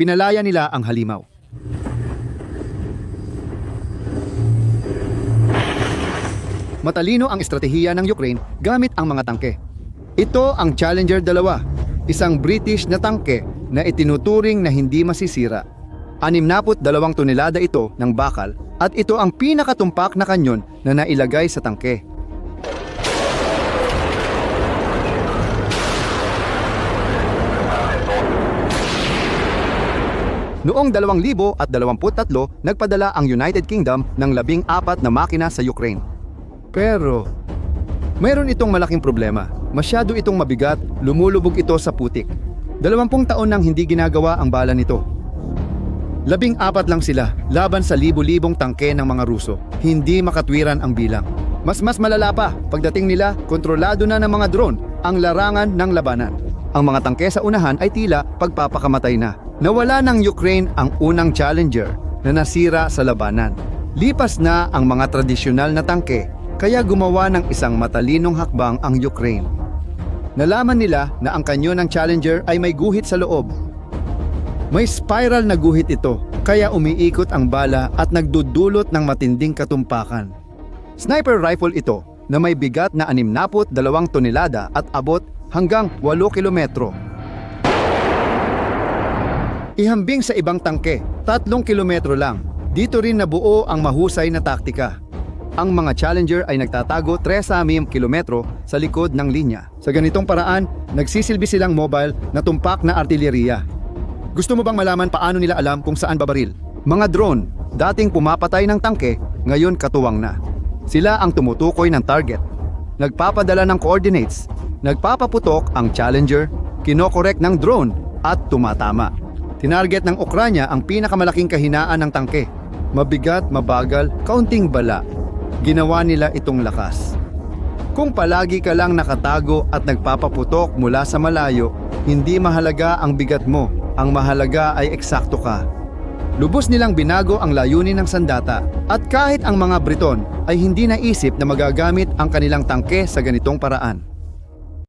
pinalaya nila ang halimaw. Matalino ang estratehiya ng Ukraine gamit ang mga tangke. Ito ang Challenger 2, isang British na tangke na itinuturing na hindi masisira. 62 tonelada ito ng bakal at ito ang pinakatumpak na kanyon na nailagay sa tangke. Noong 2023, nagpadala ang United Kingdom ng 14 na makina sa Ukraine. Pero, mayroon itong malaking problema. Masyado itong mabigat, lumulubog ito sa putik. 20 taon nang hindi ginagawa ang bala nito. 14 lang sila, laban sa libo-libong tangke ng mga Ruso. Hindi makatwiran ang bilang. Mas malala pa, pagdating nila, kontrolado na ng mga drone ang larangan ng labanan. Ang mga tangke sa unahan ay tila pagpapakamatay na. Nawala ng Ukraine ang unang Challenger na nasira sa labanan. Lipas na ang mga tradisyonal na tangke, kaya gumawa ng isang matalinong hakbang ang Ukraine. Nalaman nila na ang kanyon ng Challenger ay may guhit sa loob. May spiral na guhit ito, kaya umiikot ang bala at nagdudulot ng matinding katumpakan. Sniper rifle ito na may bigat na 62 tonelada at abot hanggang 8 kilometro. Ihambing sa ibang tangke, 3 kilometro lang. Dito rin nabuo ang mahusay na taktika. Ang mga Challenger ay nagtatago 3 kilometro sa likod ng linya. Sa ganitong paraan, nagsisilbi silang mobile na tumpak na artilleriya. Gusto mo bang malaman paano nila alam kung saan babaril? Mga drone, dating pumapatay ng tangke, ngayon katuwang na. Sila ang tumutukoy ng target. Nagpapadala ng coordinates. Nagpapaputok ang Challenger, kinokorek ng drone at tumatama. Tinarget ng Ukranya ang pinakamalaking kahinaan ng tangke. Mabigat, mabagal, kaunting bala. Ginawa nila itong lakas. Kung palagi ka lang nakatago at nagpapaputok mula sa malayo, hindi mahalaga ang bigat mo. Ang mahalaga ay eksakto ka. Lubos nilang binago ang layunin ng sandata at kahit ang mga Briton ay hindi naisip na magagamit ang kanilang tangke sa ganitong paraan.